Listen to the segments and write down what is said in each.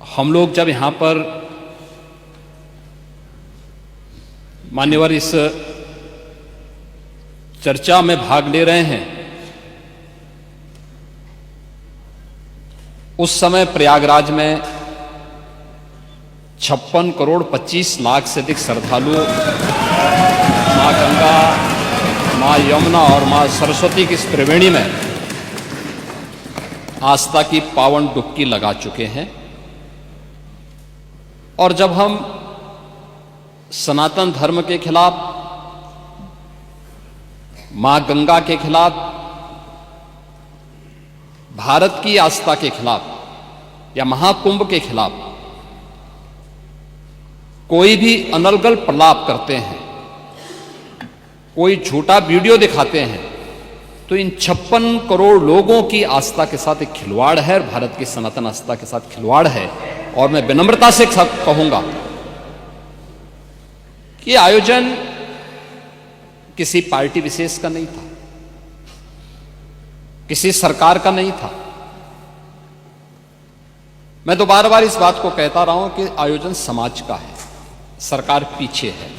हम लोग जब यहां पर मान्यवर इस चर्चा में भाग ले रहे हैं, उस समय प्रयागराज में 56 करोड़ 25 लाख से अधिक श्रद्धालु मां गंगा, मां यमुना और मां सरस्वती की इस त्रिवेणी में आस्था की पावन डुबकी लगा चुके हैं। और जब हम सनातन धर्म के खिलाफ, मां गंगा के खिलाफ, भारत की आस्था के खिलाफ या महाकुंभ के खिलाफ कोई भी अनर्गल प्रलाप करते हैं, कोई झूठा वीडियो दिखाते हैं, तो इन 56 करोड़ लोगों की आस्था के साथ एक खिलवाड़ है, भारत की सनातन आस्था के साथ खिलवाड़ है। और मैं विनम्रता से कहूंगा कि आयोजन किसी पार्टी विशेष का नहीं था, किसी सरकार का नहीं था। मैं तो बार बार इस बात को कहता रहा हूं कि आयोजन समाज का है, सरकार पीछे है।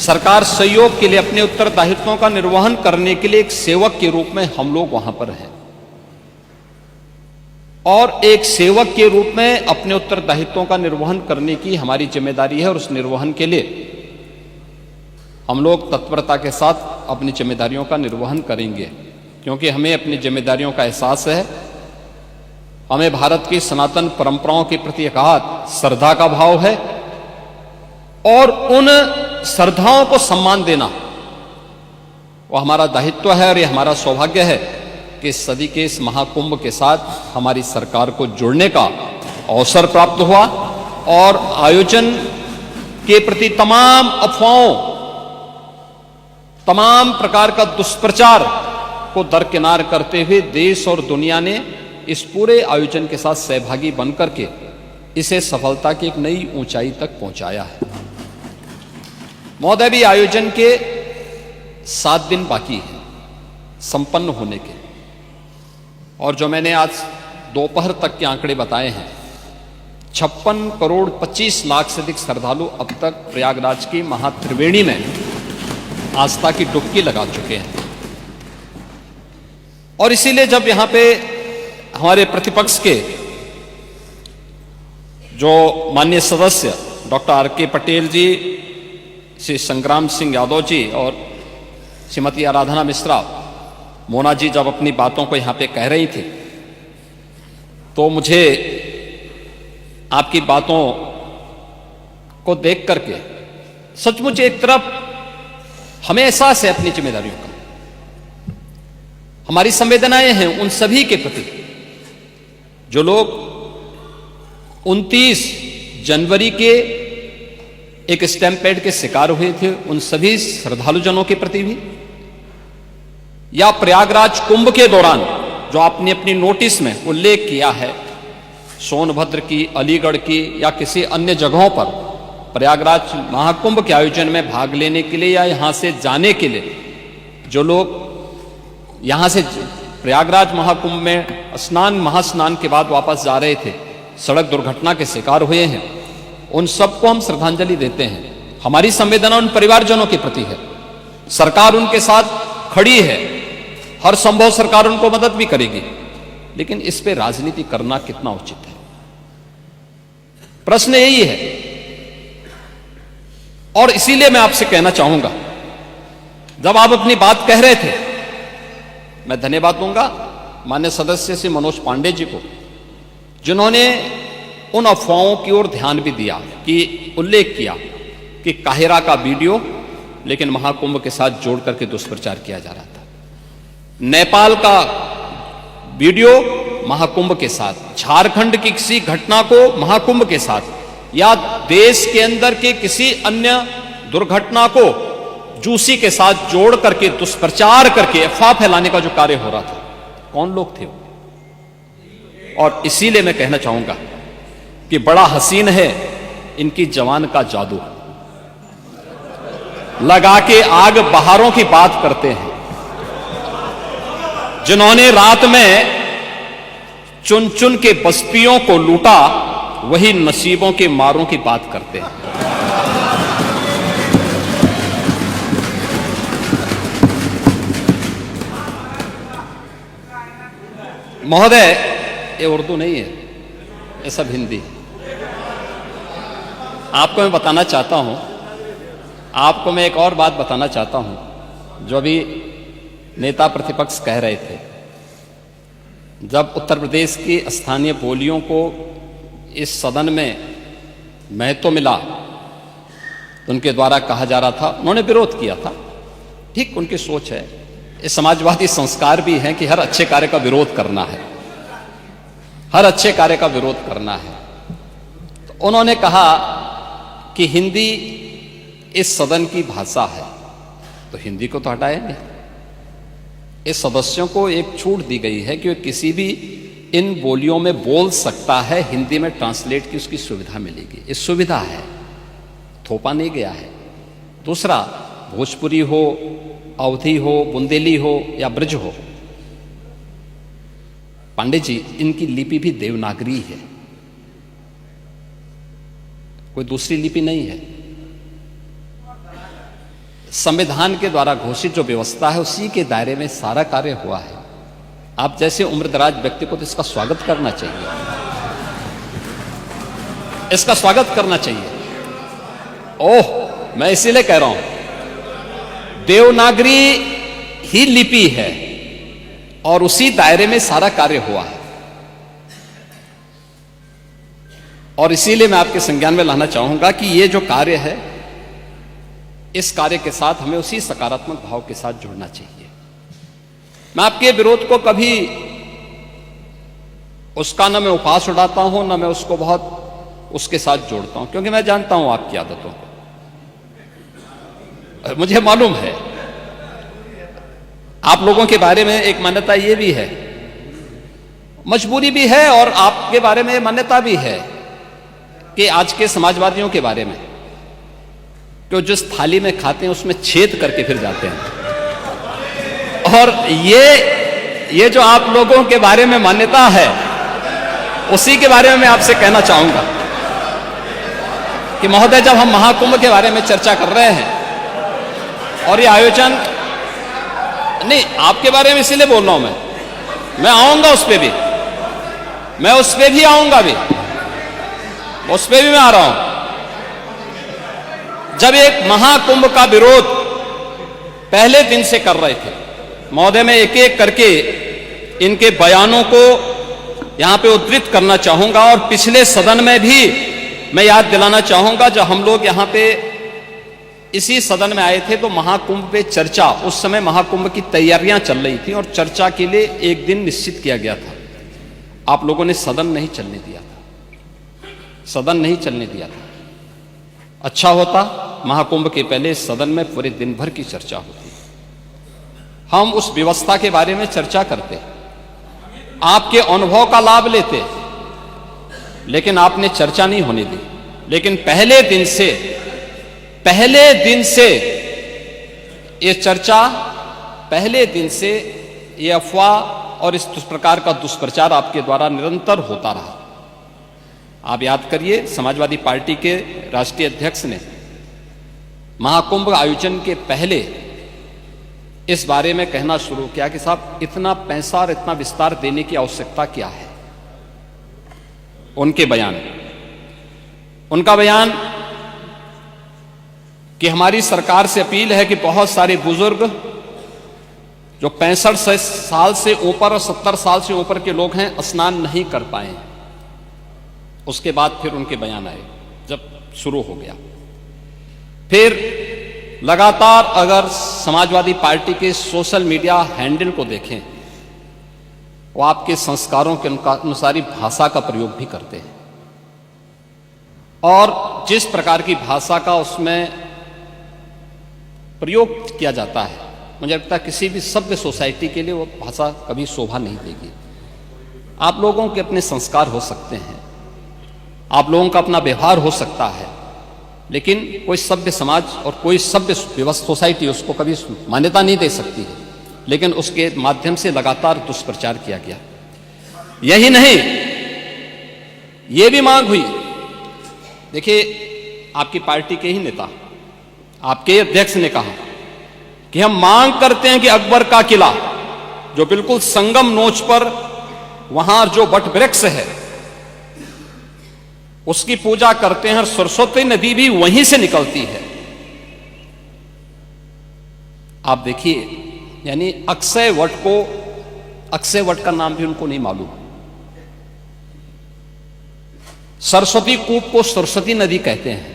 सरकार सहयोग के लिए, अपने उत्तरदायित्वों का निर्वहन करने के लिए एक सेवक के रूप में हम लोग वहां पर हैं, और एक सेवक के रूप में अपने उत्तरदायित्वों का निर्वहन करने की हमारी जिम्मेदारी है। और उस निर्वहन के लिए हम लोग तत्परता के साथ अपनी जिम्मेदारियों का निर्वहन करेंगे, क्योंकि हमें अपनी जिम्मेदारियों का एहसास है। हमें भारत की सनातन परंपराओं के प्रति अगाध श्रद्धा का भाव है, और उन श्रद्धाओं को सम्मान देना वो हमारा दायित्व है। और ये हमारा सौभाग्य है कि इस सदी के इस महाकुंभ के साथ हमारी सरकार को जुड़ने का अवसर प्राप्त हुआ, और आयोजन के प्रति तमाम अफवाहों, तमाम प्रकार का दुष्प्रचार को दरकिनार करते हुए देश और दुनिया ने इस पूरे आयोजन के साथ सहभागी बनकर के इसे सफलता की एक नई ऊंचाई तक पहुंचाया है। महोदय, भी आयोजन के 7 दिन बाकी हैं संपन्न होने के, और जो मैंने आज दोपहर तक के आंकड़े बताए हैं, 56 करोड़ 25 लाख से अधिक श्रद्धालु अब तक प्रयागराज की महात्रिवेणी में आस्था की डुबकी लगा चुके हैं। और इसीलिए जब यहां पे हमारे प्रतिपक्ष के जो माननीय सदस्य डॉक्टर आर.के. पटेल जी, श्री संग्राम सिंह यादव जी और श्रीमती आराधना मिश्रा, मोना जी जब अपनी बातों को यहां पे कह रही थी, तो मुझे आपकी बातों को देख करके सचमुच एक तरफ हमें एहसास है अपनी जिम्मेदारियों का, हमारी संवेदनाएं हैं उन सभी के प्रति जो लोग 29 जनवरी के एक स्टैम्पेड के शिकार हुए थे, उन सभी श्रद्धालुजनों के प्रति भी, या प्रयागराज कुंभ के दौरान जो आपने अपनी नोटिस में उल्लेख किया है, सोनभद्र की, अलीगढ़ की या किसी अन्य जगहों पर प्रयागराज महाकुंभ के आयोजन में भाग लेने के लिए या यहां से जाने के लिए जो लोग यहां से प्रयागराज महाकुंभ में महास्नान के बाद वापस जा रहे थे, सड़क दुर्घटना के शिकार हुए हैं, उन सबको हम श्रद्धांजलि देते हैं। हमारी संवेदना उन परिवारजनों के प्रति है। सरकार उनके साथ खड़ी है, हर संभव सरकार उनको मदद भी करेगी, लेकिन इस पे राजनीति करना कितना उचित है, प्रश्न यही है। और इसीलिए मैं आपसे कहना चाहूंगा, जब आप अपनी बात कह रहे थे, मैं धन्यवाद दूंगा माननीय सदस्य श्री मनोज पांडे जी को, जिन्होंने उन अफवाहों की ओर ध्यान भी दिया, कि उल्लेख किया कि काहिरा का वीडियो लेकिन महाकुंभ के साथ जोड़ करके दुष्प्रचार किया जा रहा था, नेपाल का वीडियो महाकुंभ के साथ, झारखंड की किसी घटना को महाकुंभ के साथ, या देश के अंदर के किसी अन्य दुर्घटना को जूसी के साथ जोड़ करके दुष्प्रचार करके अफवाह फैलाने का जो कार्य हो रहा था, कौन लोग थे वो? और इसीलिए मैं कहना चाहूंगा कि बड़ा हसीन है इनकी जवान का जादू, लगा के आग बहारों की बात करते हैं, जिन्होंने रात में चुन चुन के बस्तियों को लूटा, वही नसीबों के मारों की बात करते हैं। महोदय, ये उर्दू नहीं है, ये सब हिंदी है। आपको मैं बताना चाहता हूं, आपको मैं एक और बात बताना चाहता हूं जो अभी नेता प्रतिपक्ष कह रहे थे। जब उत्तर प्रदेश की स्थानीय बोलियों को इस सदन में महत्व मिला तो उनके द्वारा कहा जा रहा था, उन्होंने विरोध किया था। ठीक उनकी सोच है, ये समाजवादी संस्कार भी है कि हर अच्छे कार्य का विरोध करना है, हर अच्छे कार्य का विरोध करना है। तो उन्होंने कहा कि हिंदी इस सदन की भाषा है, तो हिंदी को तो हटाया नहीं। इस सदस्यों को एक छूट दी गई है कि वे किसी भी इन बोलियों में बोल सकता है, हिंदी में ट्रांसलेट की उसकी सुविधा मिलेगी। ये सुविधा है, थोपा नहीं गया है। दूसरा, भोजपुरी हो, अवधी हो, बुंदेली हो या ब्रज हो, पांडे जी, इनकी लिपि भी देवनागरी है, कोई दूसरी लिपि नहीं है। संविधान के द्वारा घोषित जो व्यवस्था है उसी के दायरे में सारा कार्य हुआ है। आप जैसे उम्रदराज व्यक्ति को तो इसका स्वागत करना चाहिए, इसका स्वागत करना चाहिए। ओह, मैं इसीलिए कह रहा हूं, देवनागरी ही लिपि है और उसी दायरे में सारा कार्य हुआ है। और इसीलिए मैं आपके संज्ञान में लाना चाहूंगा कि ये जो कार्य है, इस कार्य के साथ हमें उसी सकारात्मक भाव के साथ जुड़ना चाहिए। मैं आपके विरोध को कभी उसका न मैं उपहास उड़ाता हूं, न मैं उसको बहुत उसके साथ जोड़ता हूं, क्योंकि मैं जानता हूं आपकी आदतों को, मुझे मालूम है। आप लोगों के बारे में एक मान्यता ये भी है, मजबूरी भी है, और आपके बारे में मान्यता भी है कि आज के समाजवादियों के बारे में, कि जिस थाली में खाते हैं उसमें छेद करके फिर जाते हैं। और ये जो आप लोगों के बारे में मान्यता है, उसी के बारे में मैं आपसे कहना चाहूंगा कि महोदय, जब हम महाकुंभ के बारे में चर्चा कर रहे हैं और ये आयोजन, नहीं आपके बारे में इसीलिए बोल रहा हूं, मैं आऊंगा उस पे भी, मैं उस पे भी आऊंगा भी, उस पे भी मैं आ रहा हूं। जब एक महाकुंभ का विरोध पहले दिन से कर रहे थे महोदय, मैं एक एक करके इनके बयानों को यहां पे उद्धृत करना चाहूंगा, और पिछले सदन में भी मैं याद दिलाना चाहूंगा, जब हम लोग यहां पे इसी सदन में आए थे तो महाकुंभ पे चर्चा, उस समय महाकुंभ की तैयारियां चल रही थी और चर्चा के लिए एक दिन निश्चित किया गया था। आप लोगों ने सदन नहीं चलने दिया था, सदन नहीं चलने दिया था। अच्छा होता महाकुंभ के पहले सदन में पूरे दिन भर की चर्चा होती, हम उस व्यवस्था के बारे में चर्चा करते, आपके अनुभव का लाभ लेते, लेकिन आपने चर्चा नहीं होने दी। लेकिन पहले दिन से ये चर्चा, पहले दिन से ये अफवाह और इस प्रकार का दुष्प्रचार आपके द्वारा निरंतर होता रहा। आप याद करिए, समाजवादी पार्टी के राष्ट्रीय अध्यक्ष ने महाकुंभ आयोजन के पहले इस बारे में कहना शुरू किया कि साहब, इतना पैसा और इतना विस्तार देने की आवश्यकता क्या है। उनका बयान कि हमारी सरकार से अपील है कि बहुत सारे बुजुर्ग जो 65 साल से ऊपर और 70 साल से ऊपर के लोग हैं, स्नान नहीं कर पाए। उसके बाद फिर उनके बयान आए, जब शुरू हो गया। फिर लगातार अगर समाजवादी पार्टी के सोशल मीडिया हैंडल को देखें, वो आपके संस्कारों के अनुसारी भाषा का प्रयोग भी करते हैं, और जिस प्रकार की भाषा का उसमें प्रयोग किया जाता है, मुझे लगता है किसी भी सभ्य सोसाइटी के लिए वो भाषा कभी शोभा नहीं देगी। आप लोगों के अपने संस्कार हो सकते हैं, आप लोगों का अपना व्यवहार हो सकता है, लेकिन कोई सभ्य समाज और कोई सभ्य व्यवस्था सोसाइटी उसको कभी मान्यता नहीं दे सकती है। लेकिन उसके माध्यम से लगातार दुष्प्रचार किया गया। यही नहीं, यह भी मांग हुई। देखिए, आपकी पार्टी के ही नेता, आपके अध्यक्ष ने कहा कि हम मांग करते हैं कि अकबर का किला जो बिल्कुल संगम नोच पर वहां जो वट वृक्ष है उसकी पूजा करते हैं, और सरस्वती नदी भी वहीं से निकलती है। आप देखिए, यानी अक्षय वट का नाम भी उनको नहीं मालूम। सरस्वती कूप को सरस्वती नदी कहते हैं।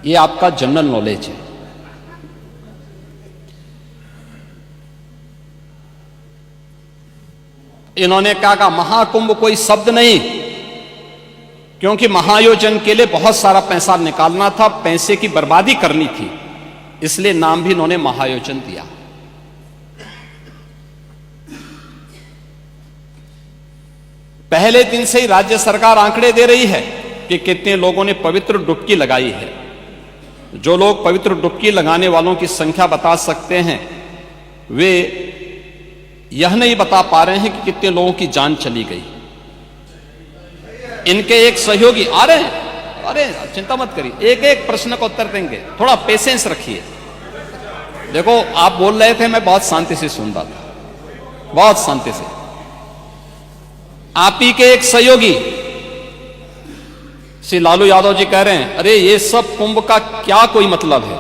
यह आपका जनरल नॉलेज है। इन्होंने क्या कहा, महाकुंभ कोई शब्द नहीं, क्योंकि महाआयोजन के लिए बहुत सारा पैसा निकालना था, पैसे की बर्बादी करनी थी, इसलिए नाम भी इन्होंने महाआयोजन दिया। पहले दिन से ही राज्य सरकार आंकड़े दे रही है कि कितने लोगों ने पवित्र डुबकी लगाई है। जो लोग पवित्र डुबकी लगाने वालों की संख्या बता सकते हैं, वे यह नहीं बता पा रहे हैं कि कितने लोगों की जान चली गई। इनके एक सहयोगी आ रहे हैं, अरे चिंता मत करिए, एक एक प्रश्न का उत्तर देंगे, थोड़ा पेशेंस रखिए। देखो, आप बोल रहे थे, मैं बहुत शांति से सुन रहा था, बहुत शांति से। आप ही के एक सहयोगी श्री लालू यादव जी कह रहे हैं, अरे ये सब कुंभ का क्या कोई मतलब है,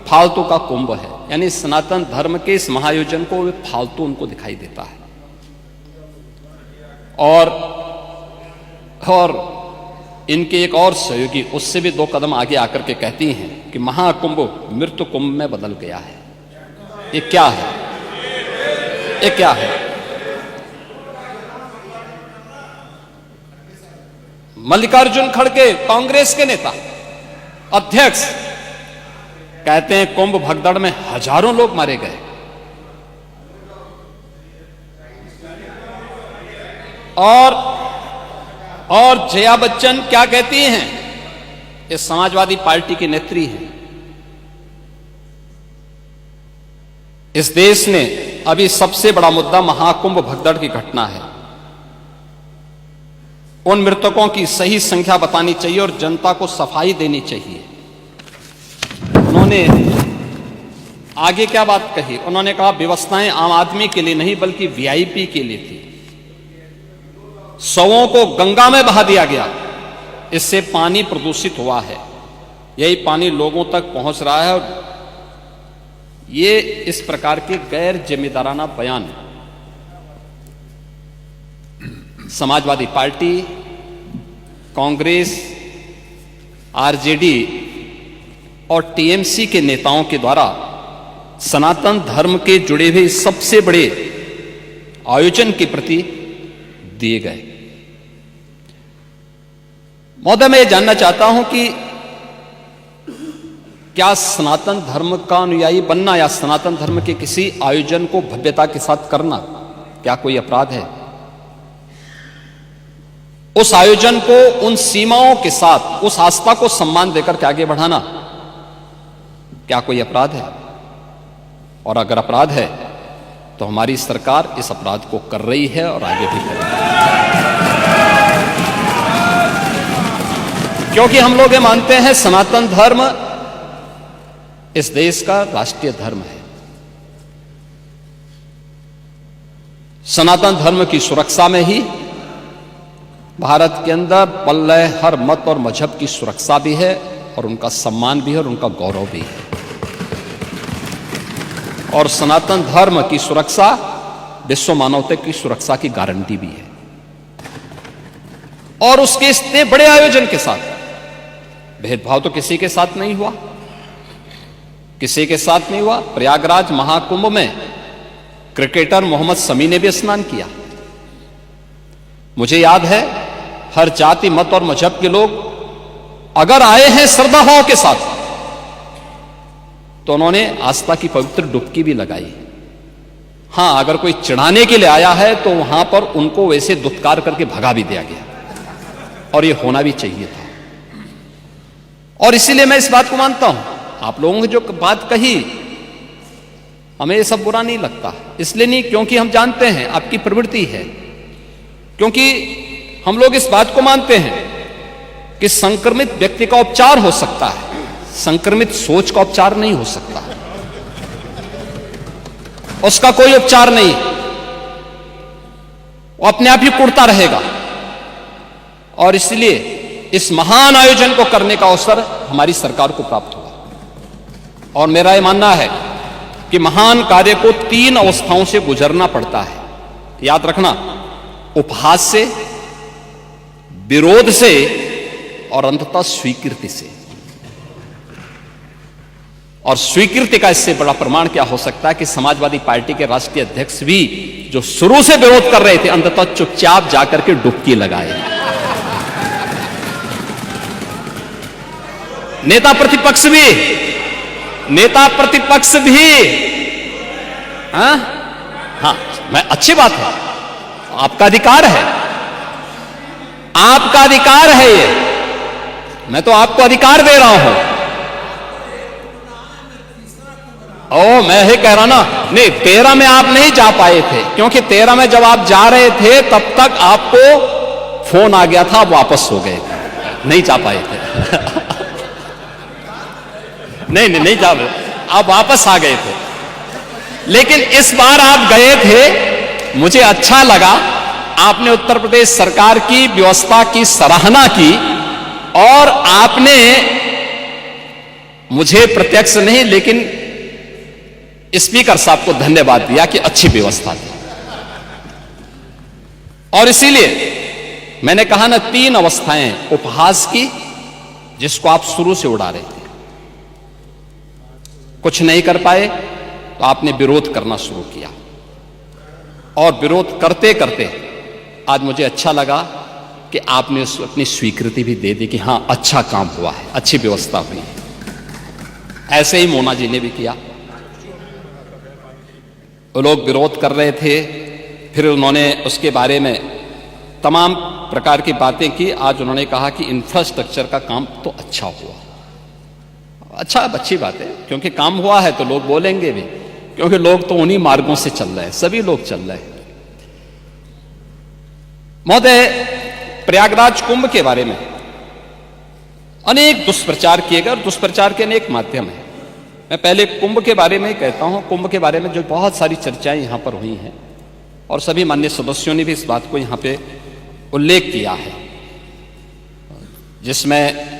फालतू का कुंभ है। यानी सनातन धर्म के इस महाआयोजन को वे फालतू उनको दिखाई देता है। और इनके एक और सहयोगी उससे भी 2 कदम आगे आकर के कहती हैं कि महाकुंभ मृत्यु कुंभ में बदल गया है। ये क्या है? ये क्या है? मल्लिकार्जुन खड़गे, कांग्रेस के नेता, अध्यक्ष, कहते हैं कुंभ भगदड़ में हजारों लोग मारे गए। और जया बच्चन क्या कहती हैं? ये समाजवादी पार्टी की नेत्री हैं। इस देश ने अभी सबसे बड़ा मुद्दा महाकुंभ भगदड़ की घटना है। उन मृतकों की सही संख्या बतानी चाहिए और जनता को सफाई देनी चाहिए। उन्होंने आगे क्या बात कही? उन्होंने कहा व्यवस्थाएं आम आदमी के लिए नहीं बल्कि वीआईपी के लिए थी। शवों को गंगा में बहा दिया गया, इससे पानी प्रदूषित हुआ है। यही पानी लोगों तक पहुंच रहा है। और ये इस प्रकार के गैर जिम्मेदाराना बयान समाजवादी पार्टी, कांग्रेस, आरजेडी और टीएमसी के नेताओं के द्वारा सनातन धर्म के जुड़े हुए सबसे बड़े आयोजन के प्रति दिए गए। महोदय, मैं ये जानना चाहता हूं कि क्या सनातन धर्म का अनुयायी बनना या सनातन धर्म के किसी आयोजन को भव्यता के साथ करना क्या कोई अपराध है? उस आयोजन को उन सीमाओं के साथ, उस आस्था को सम्मान देकर के आगे बढ़ाना क्या कोई अपराध है? और अगर अपराध है तो हमारी सरकार इस अपराध को कर रही है और आगे भी करेगी। क्योंकि हम लोग ये मानते हैं सनातन धर्म इस देश का राष्ट्रीय धर्म है। सनातन धर्म की सुरक्षा में ही भारत के अंदर पल रहे हर मत और मजहब की सुरक्षा भी है और उनका सम्मान भी है और उनका गौरव भी है। और सनातन धर्म की सुरक्षा विश्व मानवता की सुरक्षा की गारंटी भी है। और उसके इतने बड़े आयोजन के साथ भेदभाव तो किसी के साथ नहीं हुआ, किसी के साथ नहीं हुआ। प्रयागराज महाकुंभ में क्रिकेटर मोहम्मद शमी ने भी स्नान किया। मुझे याद है, हर जाति मत और मजहब के लोग अगर आए हैं श्रद्धा भाव के साथ तो उन्होंने आस्था की पवित्र डुबकी भी लगाई। हां, अगर कोई चिढ़ाने के लिए आया है तो वहां पर उनको वैसे दुत्कार करके भगा भी दिया गया, और यह होना भी चाहिए था। और इसीलिए मैं इस बात को मानता हूं, आप लोगों ने जो बात कही हमें ये सब बुरा नहीं लगता, इसलिए नहीं क्योंकि हम जानते हैं आपकी प्रवृत्ति है, क्योंकि हम लोग इस बात को मानते हैं कि संक्रमित व्यक्ति का उपचार हो सकता है, संक्रमित सोच का उपचार नहीं हो सकता, उसका कोई उपचार नहीं, वो अपने आप ही कुड़ता रहेगा। और इसलिए इस महान आयोजन को करने का अवसर हमारी सरकार को प्राप्त हुआ। और मेरा यह मानना है कि महान कार्य को 3 अवस्थाओं से गुजरना पड़ता है, याद रखना, उपहास से, विरोध से और अंततः स्वीकृति से। और स्वीकृति का इससे बड़ा प्रमाण क्या हो सकता है कि समाजवादी पार्टी के राष्ट्रीय अध्यक्ष भी जो शुरू से विरोध कर रहे थे, अंततः चुपचाप जाकर के डुबकी लगाए। नेता प्रतिपक्ष भी हाँ, मैं अच्छी बात है, आपका अधिकार है, आपका अधिकार है ये, मैं तो आपको अधिकार दे रहा हूं। मैं ही कह रहा ना, नहीं 13 में आप नहीं जा पाए थे, क्योंकि 13 में जब आप जा रहे थे तब तक आपको फोन आ गया था, आप वापस हो गए थे, नहीं जा पाए थे। नहीं जा पाए, आप वापस आ गए थे। लेकिन इस बार आप गए थे, मुझे अच्छा लगा, आपने उत्तर प्रदेश सरकार की व्यवस्था की सराहना की और आपने मुझे प्रत्यक्ष नहीं लेकिन स्पीकर साहब को धन्यवाद दिया कि अच्छी व्यवस्था थी। और इसीलिए मैंने कहा ना, 3 अवस्थाएं उपहास की, जिसको आप शुरू से उड़ा रहे थे, कुछ नहीं कर पाए तो आपने विरोध करना शुरू किया, और विरोध करते करते आज मुझे अच्छा लगा कि आपने अपनी स्वीकृति भी दे दी कि हां अच्छा काम हुआ है, अच्छी व्यवस्था हुई है। ऐसे ही मोना जी ने भी किया, वो लोग विरोध कर रहे थे, फिर उन्होंने उसके बारे में तमाम प्रकार की बातें की। आज उन्होंने कहा कि इंफ्रास्ट्रक्चर का काम तो अच्छा हुआ। अच्छा, अच्छी बात है, क्योंकि काम हुआ है तो लोग बोलेंगे भी, क्योंकि लोग तो उन्हीं मार्गों से चल रहे हैं, सभी लोग चल रहे हैं। महोदय, प्रयागराज कुंभ के बारे में अनेक दुष्प्रचार किए गए और दुष्प्रचार के अनेक माध्यम हैं। मैं पहले कुंभ के बारे में ही कहता हूं। कुंभ के बारे में जो बहुत सारी चर्चाएं यहां पर हुई हैं और सभी माननीय सदस्यों ने भी इस बात को यहां पे उल्लेख किया है, जिसमें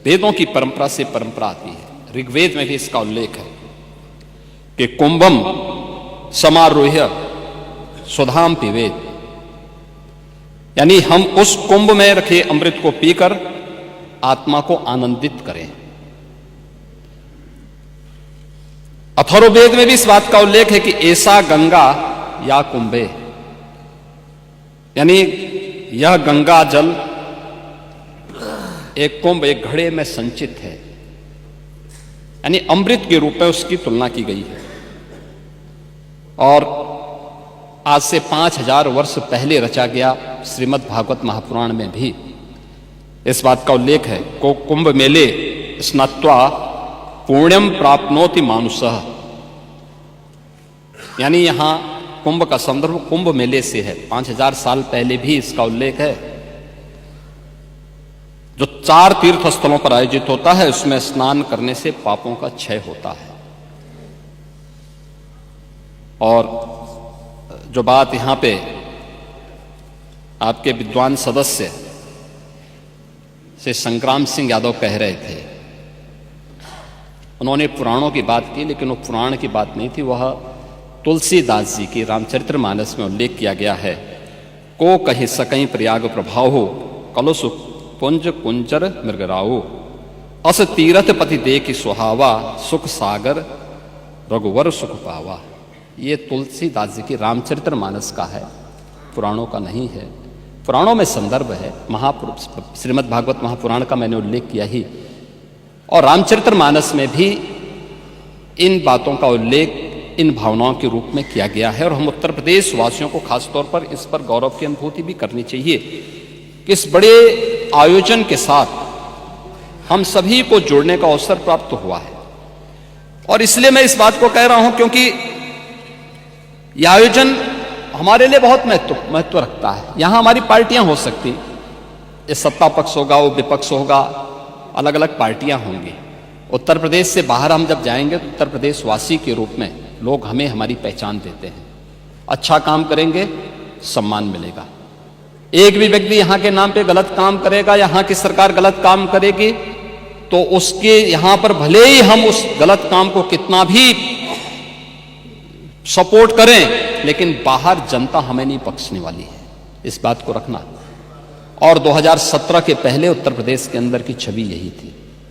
वेदों की परंपरा से परंपरा आती है। ऋग्वेद में भी इसका उल्लेख है कि कुंभम समारोह्य सुधाम पिबेत, यानी हम उस कुंभ में रखे अमृत को पीकर आत्मा को आनंदित करें। अथर्ववेद में भी इस बात का उल्लेख है कि ऐसा गंगा या कुंभे, यानी यह गंगा जल एक कुंभ, एक घड़े में संचित है, यानी अमृत के रूप में उसकी तुलना की गई है। और आज से 5000 वर्ष पहले रचा गया श्रीमद् भागवत महापुराण में भी इस बात का उल्लेख है को कुंभ मेले स्नात्वा पुण्यम प्राप्नोति मानुषः, यानी यहां कुंभ का संदर्भ कुंभ मेले से है। 5000 साल पहले भी इसका उल्लेख है, जो 4 तीर्थ स्थलों पर आयोजित होता है, उसमें स्नान करने से पापों का क्षय होता है। और जो बात यहां पे आपके विद्वान सदस्य से संग्राम सिंह यादव कह रहे थे, उन्होंने पुराणों की बात की, लेकिन वो पुराण की बात नहीं थी, वह तुलसीदास जी की रामचरितमानस में उल्लेख किया गया है। को कहीं सकहीं प्रयाग प्रभाव हो, कलुष पुंज कुंजर मृगराओ, अस तीरथ पति देख सुहावा, सुख सागर रघुवर सुख पावा। ये तुलसीदास जी की रामचरितमानस का है, पुराणों का नहीं है। पुराणों में संदर्भ है, श्रीमद् भागवत महापुराण का मैंने उल्लेख किया ही, और रामचरितमानस में भी इन बातों का उल्लेख इन भावनाओं के रूप में किया गया है। और हम उत्तर प्रदेश वासियों को खासतौर पर इस पर गौरव की अनुभूति भी करनी चाहिए कि इस बड़े आयोजन के साथ हम सभी को जुड़ने का अवसर प्राप्त हुआ है। और इसलिए मैं इस बात को कह रहा हूं क्योंकि यह आयोजन हमारे लिए बहुत महत्व रखता है। यहां हमारी पार्टियां हो सकती, ये सत्ता पक्ष होगा, वो विपक्ष होगा, अलग अलग पार्टियां होंगी। उत्तर प्रदेश से बाहर हम जब जाएंगे तो उत्तर प्रदेश वासी के रूप में लोग हमें हमारी पहचान देते हैं। अच्छा काम करेंगे, सम्मान मिलेगा। एक भी व्यक्ति यहां के नाम पे गलत काम करेगा, यहां की सरकार गलत काम करेगी, तो उसके यहां पर भले ही हम उस गलत काम को कितना भी सपोर्ट करें, लेकिन बाहर जनता हमें नहीं बख्शने वाली है, इस बात को रखना। और 2017 के पहले उत्तर प्रदेश के अंदर की छवि यही थी।